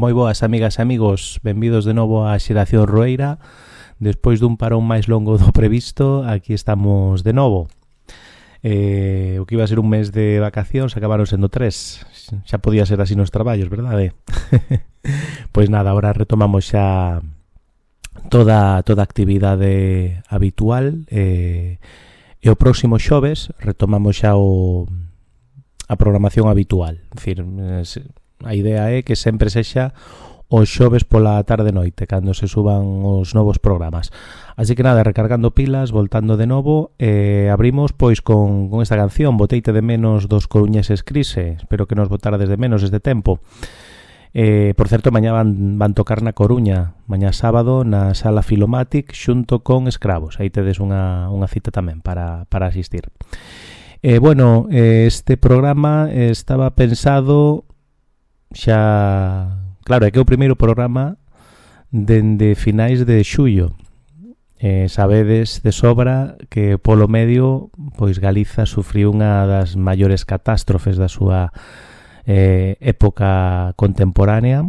Moi boas amigas e amigos, benvidos de novo a Xeración Rueira. Despois dun parón máis longo do previsto, aquí estamos de novo. O que iba a ser un mes de vacacións acabaron sendo 3. Xa podía ser así nos traballos, verdade? Pois nada, agora retomamos xa toda a actividade habitual e o próximo xoves retomamos xa a programación habitual. É dicir, a idea é que sempre sexa os xoves pola tarde-noite, cando se suban os novos programas. Así que nada, recargando pilas, voltando de novo, abrimos pois con esta canción, Boteite de menos dos coruñeses Crise. Espero que nos botarades de menos este tempo. Por certo, mañá van tocar na Coruña, mañá sábado, na Sala Filomatic, xunto con Escravos. Aí tedes unha cita tamén para asistir. Este programa estaba pensado xa... Claro, é que é o primeiro programa dende finais de xullo. Sabedes de sobra que polo medio pois Galiza sufriu unha das maiores catástrofes da súa época contemporánea,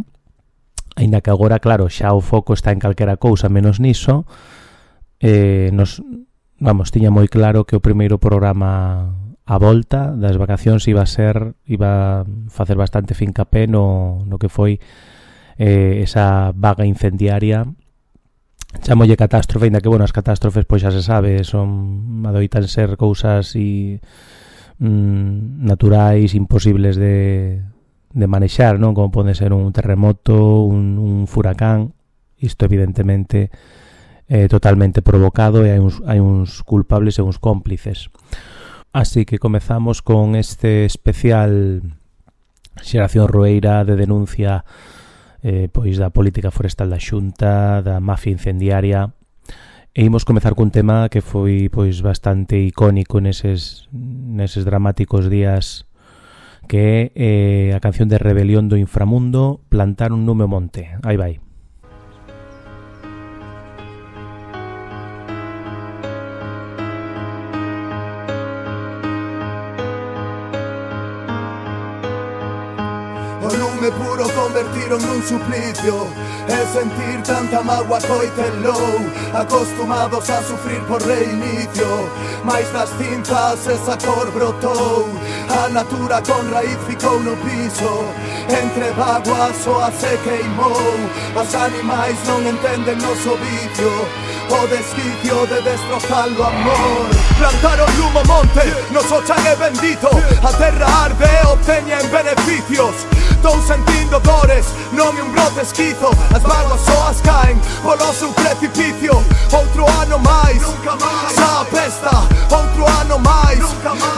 aínda que agora, claro, xa o foco está en calquera cousa menos niso. Tiña moi claro que o primeiro programa a volta das vacacións iba a facer bastante fincapé no que foi esa vaga incendiaria. Chámolle catástrofe, ainda que, as catástrofes, pois xa se sabe, adoitan ser cousas naturais, imposibles de manexar, non? Como pode ser un terremoto, un furacán. Isto, evidentemente, totalmente provocado e hai uns culpables e uns cómplices. Así que comezamos con este especial Xeración Rueira de denuncia pois da política forestal da Xunta, da mafia incendiaria. E imos comezar cun tema que foi pois bastante icónico neses dramáticos días, que é a canción de Rebelión do Inframundo, Plantar un nume monte. Aí vai. Me puro convertiron nun suplicio e sentir tanta mágoa coitelou, acostumados a sufrir por reinicio, mais das cinzas esa cor brotou, a natura con raíz ficou no piso, entre vaguas soa se queimou, os animais non entenden noso vicio, o desquicio de destrozar o amor. Plantaron lumo monte, noso chan é bendito, a terra arde e obteñen beneficios. Estou sentindo dores, non é un brote esquizo, as vaguas soas caen polo seu precipicio. Outro ano máis, xa apesta, outro ano máis,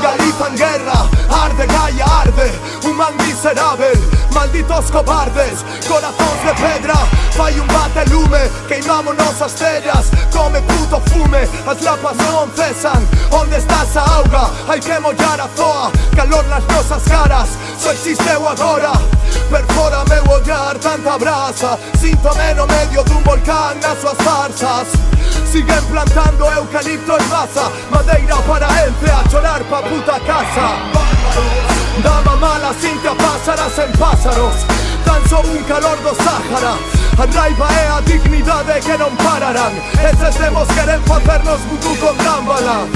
Galiza en guerra, arde Gaia arde, un man miserável, malditos cobardes, corazóns de pedra, fai un bate lume, queimamos nosas tellas, come puto fume, as lapas non cesan, onde está esa auga, hai que mollar a zoa, calor nas nosas caras, só existe o agora. Perfora meu ollar tanta brasa, síntome no medio dun volcán nas suas farsas. Siguen plantando eucalipto en masa, madeira para ente a chorar pa puta casa. Dama mala Cintia pásaras en pásaros, tan só un calor do Sáhara. A raiva é a dignidade que non pararán, eses demos queren facernos vudú con dámbala.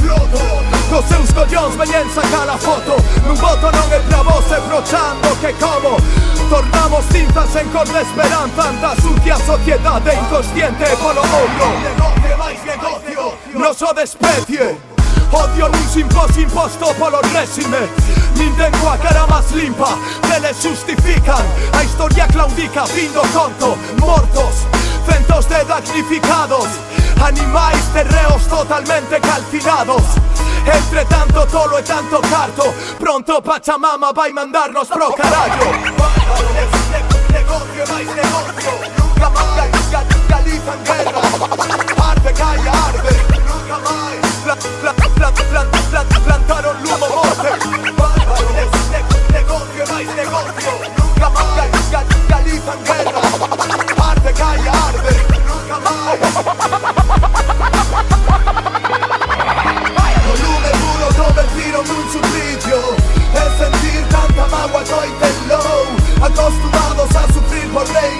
Cos seus collóns veñen sacar a foto, nun voto non é pra vos e brochando que como tornamos cintas en cor de esperanza anta sucia sociedade inconsciente polo ombro. Negocio máis negocio, noso despecie, odio nun simposio imposto polo réxime. Nin coa cara máis limpa, eles justifican a historia claudica, fin do conto, mortos, centos de damnificados, animais terreos totalmente calcinados. Entre tanto tolo e tanto carto, pronto Pachamama vai mandarnos pro carallo. Negocio máis negocio, nunca máis, Galiza en guerra, arde Gaia arde, nunca máis, plantaron lumo monte. Negocio máis negocio, nunca máis, Galiza en guerra, arde Gaia arde, nunca máis. O lume puro convertiron nun suplicio, e sentir tanta mágoa coitelou, acostumados a sufrir por rei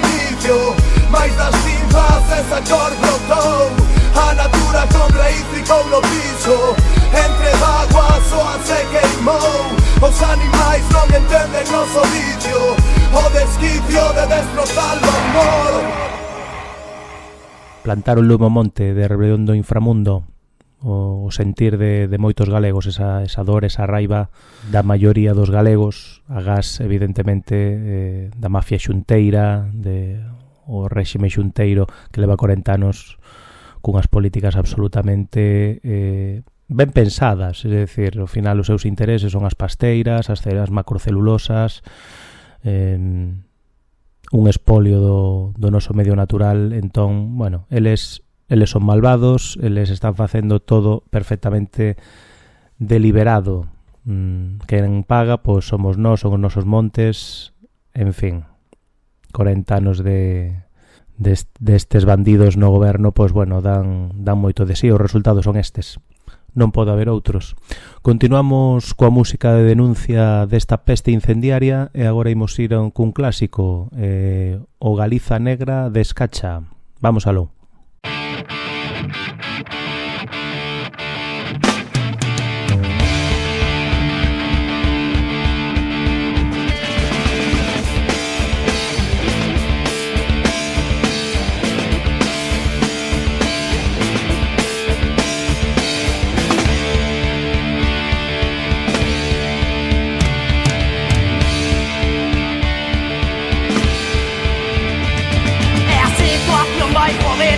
cor brotou, a natura con raíz ficou no piso, entre vaguas soa se queimou, os animais non entenden noso vicio, o desquicio de destrozar o amor. Plantar un lume ao monte de rebelión do inframundo, o sentir de moitos galegos, esa dor, esa raiva da maioría dos galegos, agás evidentemente da mafia xunteira, o réxime xunteiro que leva 40 anos cunhas políticas absolutamente ben pensadas, é dicir, ao final os seus intereses son as pasteiras, as ceras macrocelulosas, un espolio do noso medio natural. Entón, bueno, eles son malvados, eles están facendo todo perfectamente deliberado. Quen paga, pois somos nós, son os nosos montes, en fin, 40 anos destes bandidos no goberno, pois bueno, dan moito de sí, os resultados son estes. Non pode haber outros. Continuamos coa música de denuncia desta peste incendiaria e agora imos ir cun clásico, o Galiza Negra de Escacha. Vamos aló. Vai poder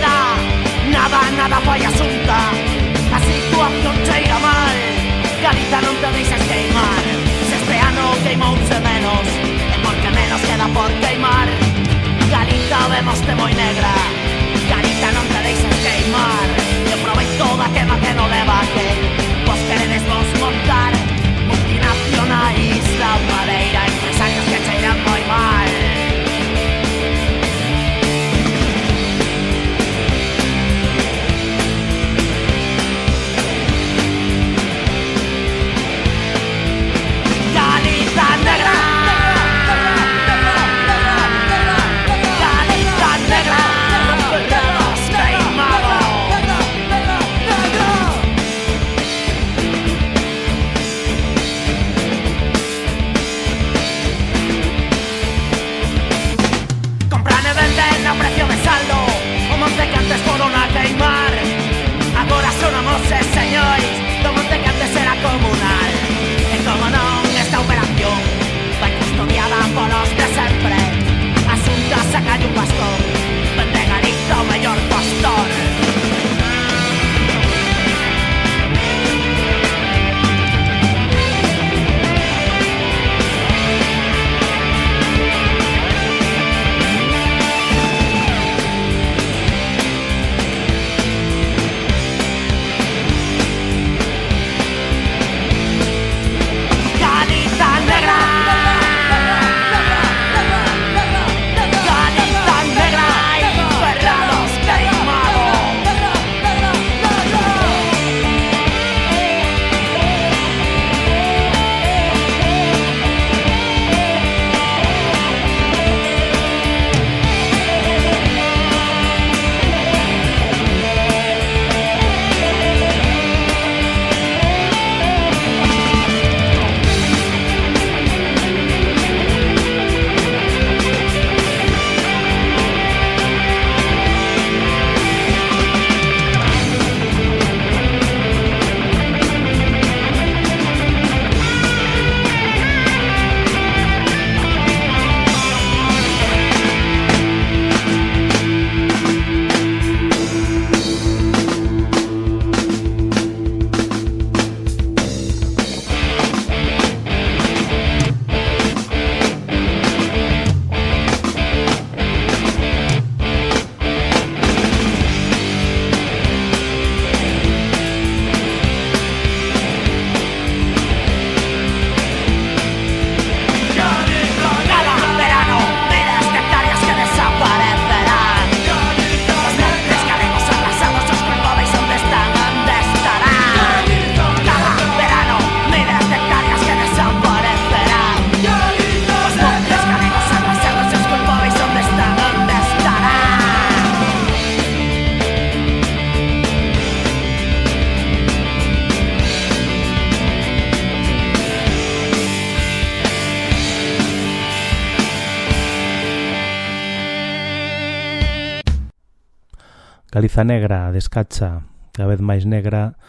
Galiza negra, descacha, cada vez máis negra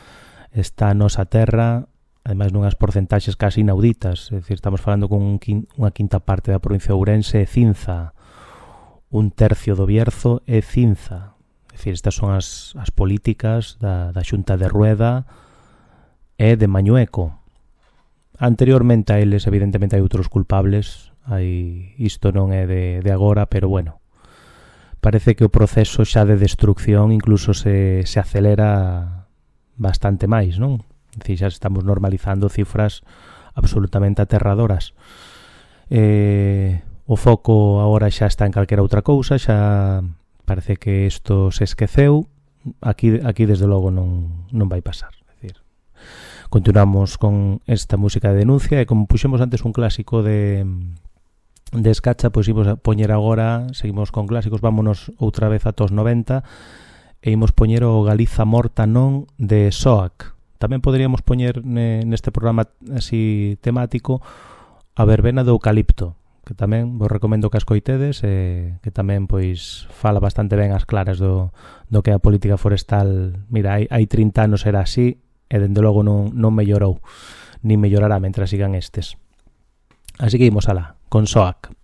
está a nosa terra, ademais nunhas porcentaxes casi inauditas, é dicir, estamos falando con unha quinta parte da provincia de Ourense é cinza, un tercio do Bierzo é cinza. É dicir, estas son as políticas da Xunta de Rueda e de Mañueco. Anteriormente a eles, evidentemente, hai outros culpables. Isto non é de agora, pero bueno, parece que o proceso xa de destrucción incluso se acelera bastante máis, non? É dicir, xa estamos normalizando cifras absolutamente aterradoras. O foco agora xa está en calquera outra cousa, xa parece que isto se esqueceu. Aquí desde logo non vai pasar. É dicir, continuamos con esta música de denuncia e como puxemos antes un clásico de escacha, pois imos a poñer agora, seguimos con clásicos, vámonos outra vez a tos 90 e imos poñer o Galiza morta non de SOAC. Tamén poderíamos poñer neste programa así temático a verbena do eucalipto, que tamén vos recomendo que a escoitedes, que tamén pois fala bastante ben as claras do que a política forestal. Mira, hai 30 anos era así e dende logo non mellorou, nin mellorará mentras sigan estes. Así que imos alá, con SOAC.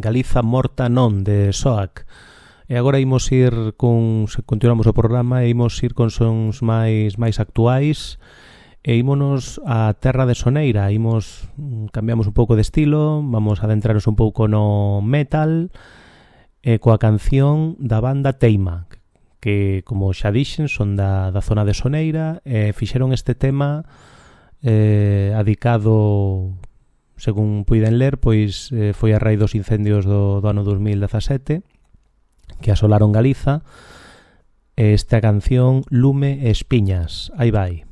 Galiza morta non de SOAC. E agora imos ir continuamos o programa e imos ir con sons máis actuais e ímonos a terra de Soneira. Cambiamos un pouco de estilo, vamos a adentrarnos un pouco no metal e coa canción da banda Teima, que como xa dixen son da zona de Soneira e fixeron este tema adicado, según puiden ler, pois foi a raíz dos incendios do ano 2017, que asolaron Galiza. Esta canción Lume e Espiñas. Aí vai.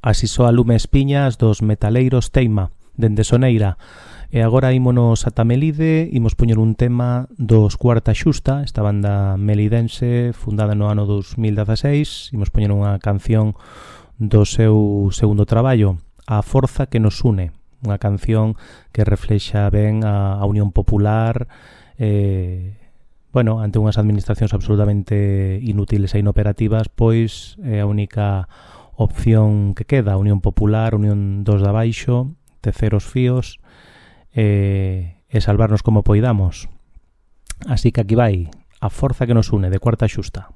Así soa Lume Espiñas dos metaleiros Teima, dende Soneira. E agora ímonos ata Melide, imos poñer un tema dos Cuarta Xusta, esta banda melidense fundada no ano 2016. Imos poñer unha canción do seu segundo traballo, A Forza que nos une, unha canción que reflexa ben a unión popular, ante unhas administracións absolutamente inútiles e inoperativas, pois é a única opción que queda, a unión popular, a unión dos de abaixo, tecer os fíos e salvarnos como poidamos. Así que aquí vai, A Forza que nos une, de Cuarta Xusta.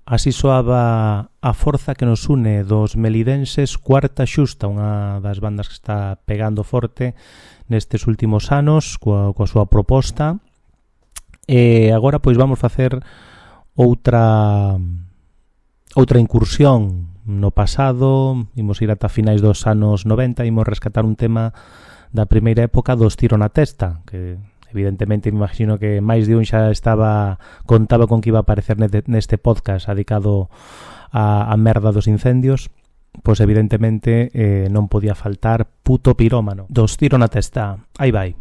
Así soaba A Forza que nos une dos melidenses Cuarta Xusta, unha das bandas que está pegando forte nestes últimos anos coa súa proposta. E agora pois vamos facer outra incursión no pasado. Imos ir ata finais dos anos 90 e imos rescatar un tema da primeira época dos Tiro na Testa, que evidentemente me imagino que máis de un xa contaba con que iba a aparecer neste podcast dedicado a merda dos incendios. Pois evidentemente non podía faltar Puto Pirómano dos Tiro na Testa. Aí vai.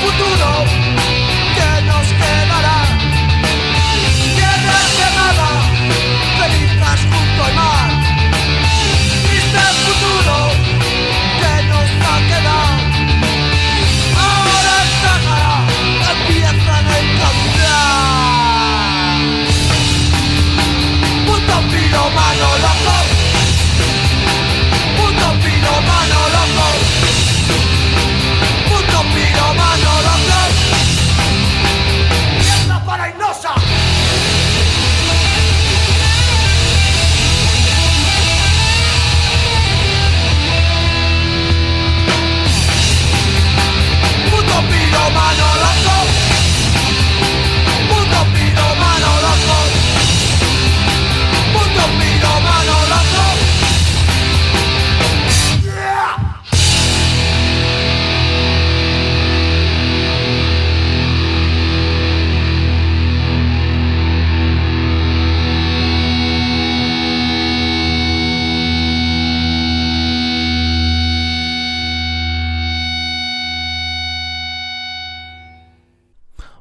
futuro que nos quedará. Tierra quemada, cenizas junto al mar. Triste futuro que nos ha quedado. Ahora en Sáhara empiezan a encontrar. Puto piromano loco. Puto piromano loco. Puto piromano loco. Mierda parainosa. Puto piromano loco. Puto piromano loco. Puto piromano loco. Yeah.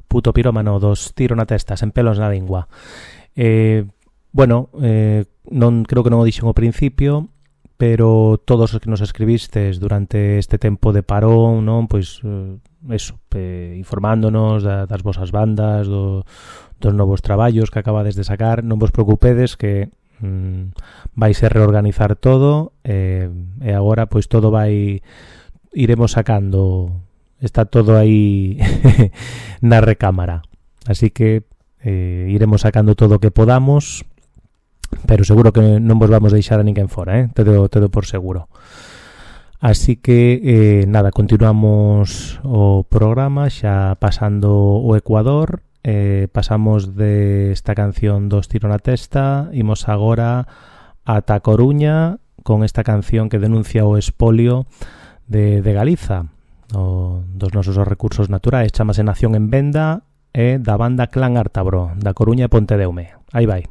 Puto pirómano, dos tiro na testa, sen pelos na lingua. Non creo que non o dixen ao principio, pero todos os que nos escribistes durante este tempo de parón, non, pois informándonos das vosas bandas, dos novos traballos que acabades de sacar, non vos preocupedes que vais a reorganizar todo e agora pois todo iremos sacando. Está todo aí na recámara. Así que iremos sacando todo o que podamos, pero seguro que non vos vamos deixar a ninguén fora, todo por seguro. Así que, nada, continuamos o programa xa pasando o Ecuador. Pasamos de esta canción dos tiro na testa, imos agora ata Coruña con esta canción que denuncia o espolio de Galiza, dos nosos recursos naturais. Chámase Nación en Venda e da banda Clan Ártabro, da Coruña e Pontedeume. Aí vai.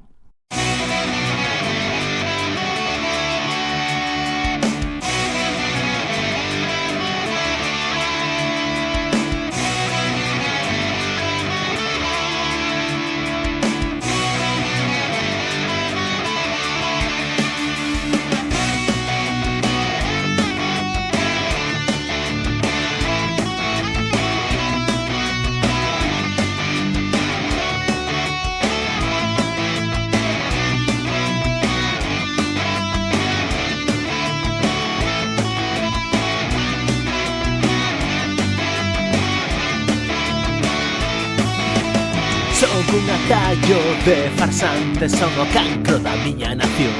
Un atallo de farsantes son o cancro da miña nación.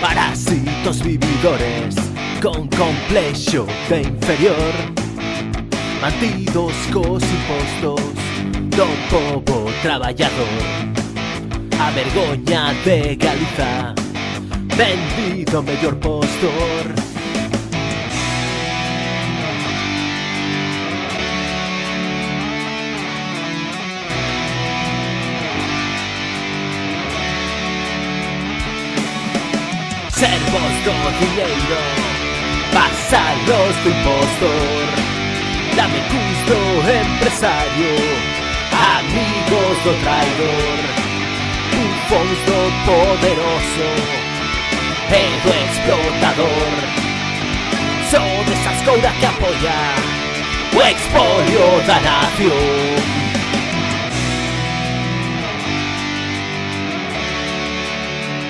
Parásitos vividores con complexo de inferior, mantidos cos impostos do pobo traballador. A vergoña de Galiza, vendido mellor postor. Servos do diñeiro, vasalos do impostor. Dame custo empresario, amigos do traidor. Bufóns do poderoso e do explotador. Sodes a escoura que apoia o expolio da nación.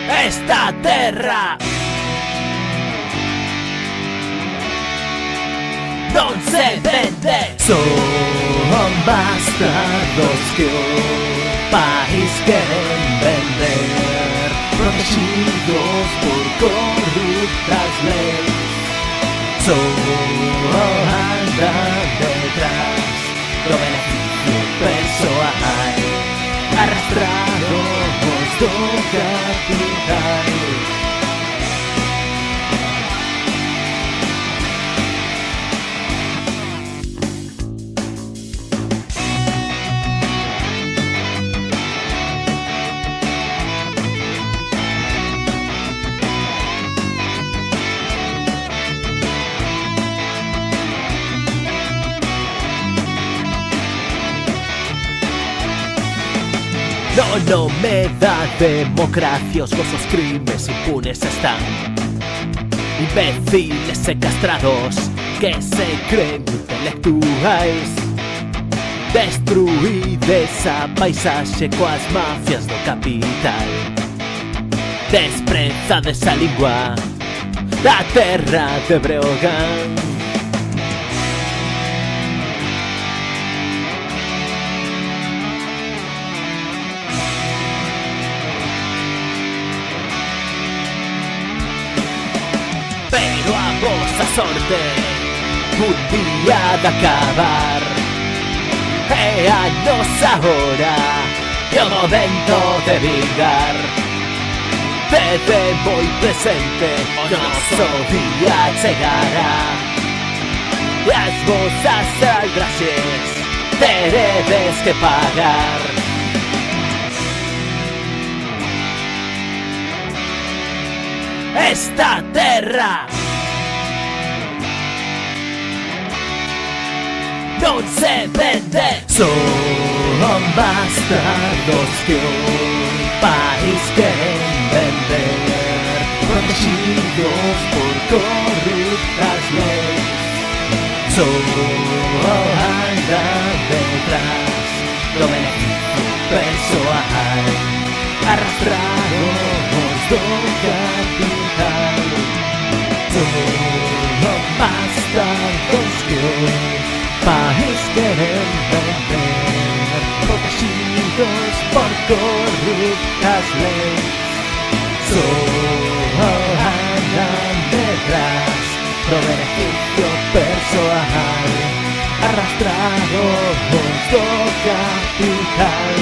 Esta terra non se vende. Son bastardos que o país queren vender, protegidos por corruptas leis. Só andan detrás do beneficio persoal, arrastrados do capital. No me da democracia, os vosos crimes impunes están. Imbéciles e castrados que se creen intelectuais. Destruídes a paisaxe coas mafias do capital. Desprezades a lingua da terra de Breogán. Pero a vosa sorte un día de acabar. É a nosa hora e o momento de vingar. Desde moi presente o noso día chegará. E as vosas aldraxes teredes que pagar. Esta terra non se vende. Son bastardos que un país queren vender, protegidos por corruptas leis. Andan detrás do beneficio persoal, arrastrados do capital. Son bastardos que un país queren vender, protegidos por corruptas leis. Andan detrás do beneficio persoal, arrastrados do capital.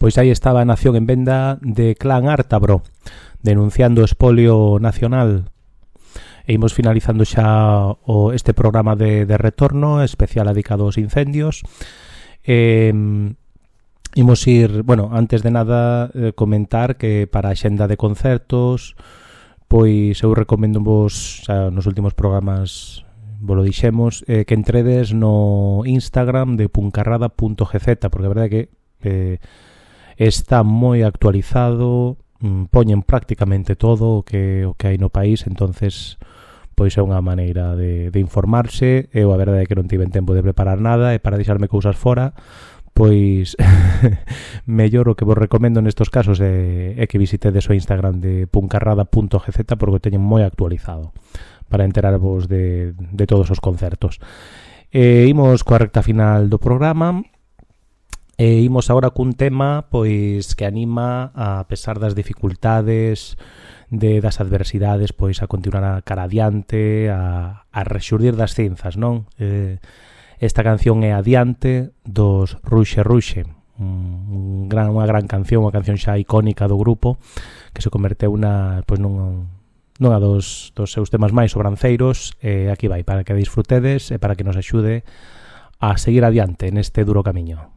Pois aí estaba a Nación en Venda de Clan Ártabro, denunciando o espolio nacional. E imos finalizando xa este programa de retorno especial dedicado aos incendios. Imos ir, bueno, antes de nada comentar que para a xenda de concertos, pois eu recomendo vos, xa nos últimos programas vos lo dixemos, que entredes no Instagram de puncarrada.gz, porque a verdade é que está moi actualizado, poñen prácticamente todo o que hai no país, entonces pois é unha maneira de informarse. Eu a verdade é que non tiven tempo de preparar nada, e para deixarme cousas fora, pois mellor o que vos recomendo nestos casos é que visitedes o Instagram de puncarrada.gz, porque o teñen moi actualizado para enterarvos de todos os concertos. Imos coa recta final do programa. E imos agora cun tema pois que anima, a pesar das dificultades, das adversidades, pois a continuar a cara adiante, a rexurdir das cinzas, non? Esta canción é Adiante dos Ruxe Ruxe, unha gran canción, unha canción xa icónica do grupo, que se converteu nunha dos seus temas máis sobranceiros. Aquí vai, para que disfrutedes e para que nos axude a seguir adiante neste duro camiño.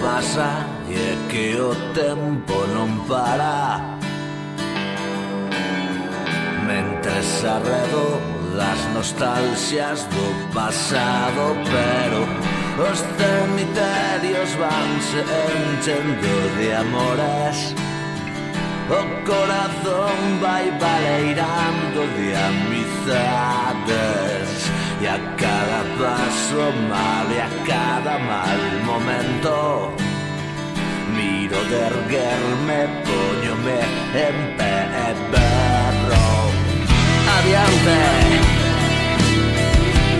Pasa e é que o tempo non para, mentres arredo das nostalxias do pasado, pero os cemiterios vanse enchendo de amores, o corazón vai baleirando de amizades, e a cada paso mal e a cada mal momento miro de erguerme, poñome en pé e berro. Adiante,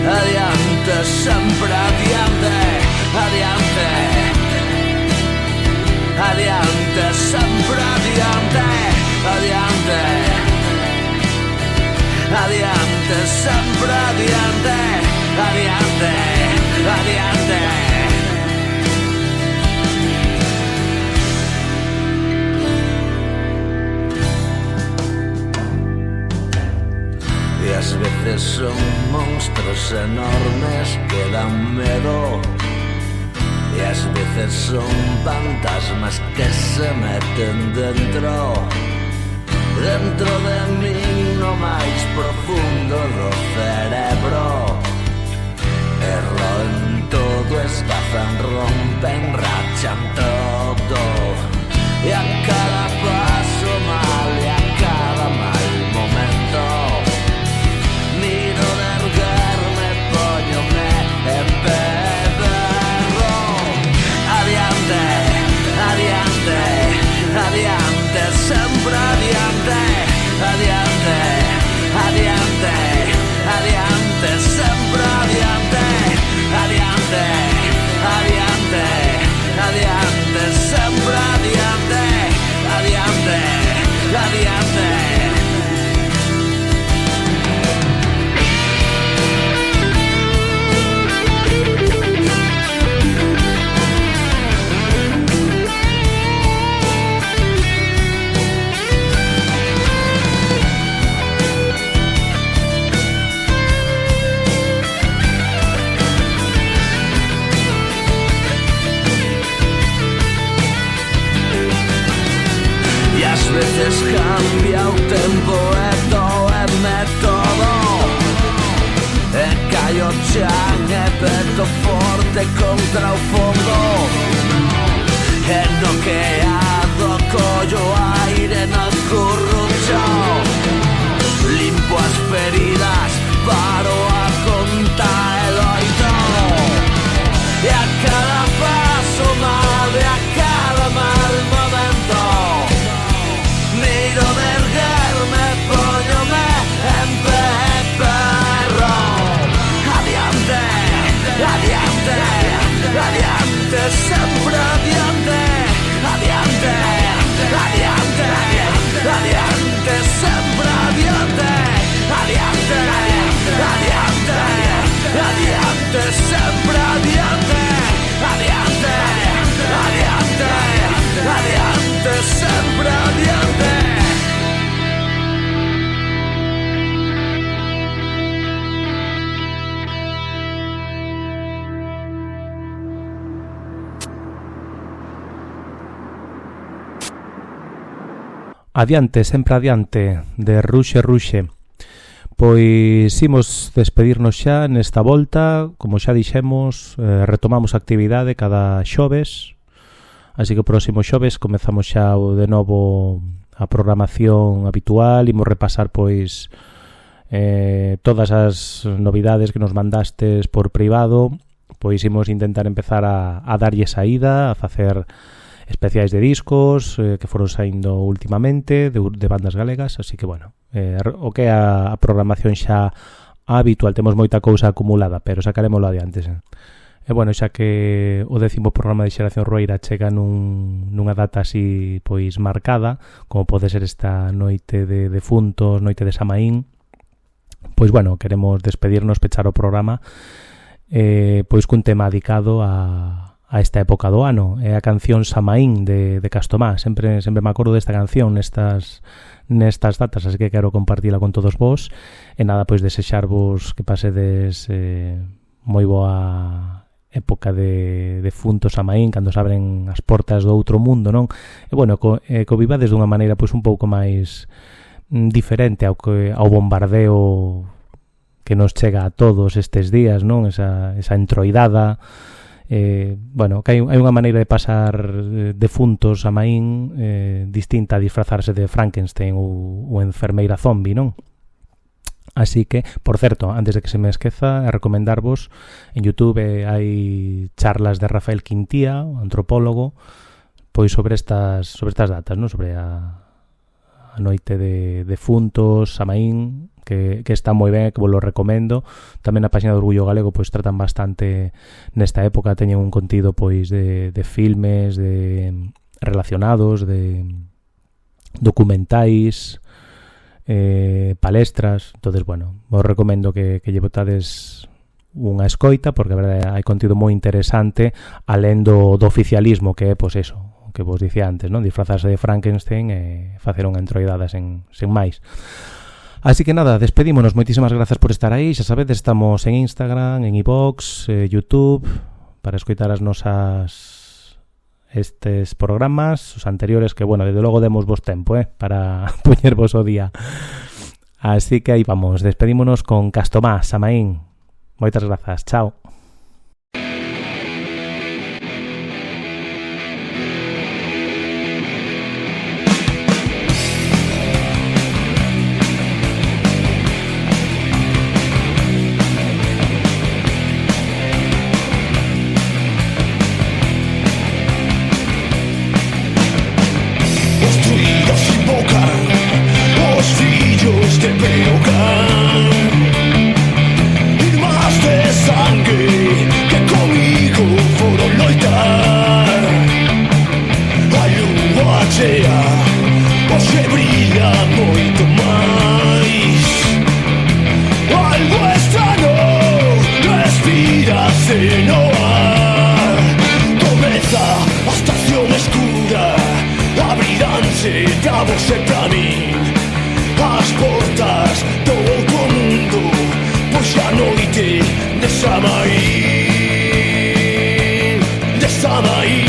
adiante, sempre adiante, adiante, adiante, sempre adiante, adiante, adiante, sempre adiante, adiante, adiante. veces son monstruos enormes que dan miedo, y a veces son fantasmas que se meten dentro de mí no máis profundo do cerebro, e roen todo, escazan, rompen, rachan todo, e a cada paso mal e a cada mal momento miro de erguerme, póñome en pé. Adiante, sempre adiante, adiante, adiante, adiante, sempre adiante, adiante, adiante, adiante, sempre adiante, adiante, adiante. Veces cambia o tempo e doe todo, e caio chan e peto forte contra o fondo, e noqueado collo aire no currucho, limpo as feridas, paro a contar el oito, e a cada paso mal, e a cada mal momento miro de erguerme, póñome en pé, perro. Adiante, adiante, adiante, sempre adiante, adiante, adiante, adiante, sempre adiante, adiante, adiante, adiante, sempre adiante, adiante, adiante, adiante, sempre adiante. Adiante, sempre adiante, de Ruxe Ruxe. Pois imos despedirnos xa nesta volta. Como xa dixemos, retomamos a actividade cada xoves, así que o próximo xoves comezamos xa de novo a programación habitual. Imos repasar pois todas as novidades que nos mandastes por privado. Pois imos intentar empezar a darlle saída, a facer especiais de discos que foron saindo últimamente de bandas galegas, así que bueno, o que é a programación xa habitual, temos moita cousa acumulada, pero sacarémoslo adiante. E bueno, xa que o 10º programa de Xeración Roeira chega nunha data así pois marcada, como pode ser esta noite de defuntos, noite de Samaín, pois bueno, queremos despedirnos, pechar o programa pois cun tema dedicado a esta época do ano. É a canción Samaín de Castomá. Sempre me acordo desta canción nestas datas, así que quero compartila con todos vos. E nada, pois desexarvos que pasedes moi boa época de defuntos Samaín, cando se abren as portas do outro mundo, non? E bueno, co vivades dunha maneira pois un pouco máis diferente ao bombardeo que nos chega a todos estes días, non? Esa entroidada. Bueno, que hai unha maneira de pasar defuntos a Maín distinta a disfrazarse de Frankenstein ou enfermeira zombie, non? Así que, por certo, antes de que se me esqueza, recomendarvos en YouTube hai charlas de Rafael Quintía, antropólogo, pois sobre estas datas, non? Sobre a noite de defuntos a Maín, que está moi ben, que vos lo recomendo. Tamén na página do Orgullo Galego pois tratan bastante nesta época, teñen un contido pois de filmes relacionados, de documentais, palestras. Entonces, bueno, vos recomendo que lle botades unha escoita, porque a verdade hai contido moi interesante alén do oficialismo, que é pois eso que vos dicía antes, non? Disfrazarse de Frankenstein e facer unha entroidada sen máis. Así que nada, despedímonos, moitísimas grazas por estar aí. Xa sabedes, estamos en Instagram, en iVoox, YouTube, para escoitar as nosas estes programas, os anteriores, que, bueno, desde logo demos vos tempo, para poñervos o día. Así que aí vamos, despedímonos con Castomá, Samaín. Moitas grazas, chao. De Samaín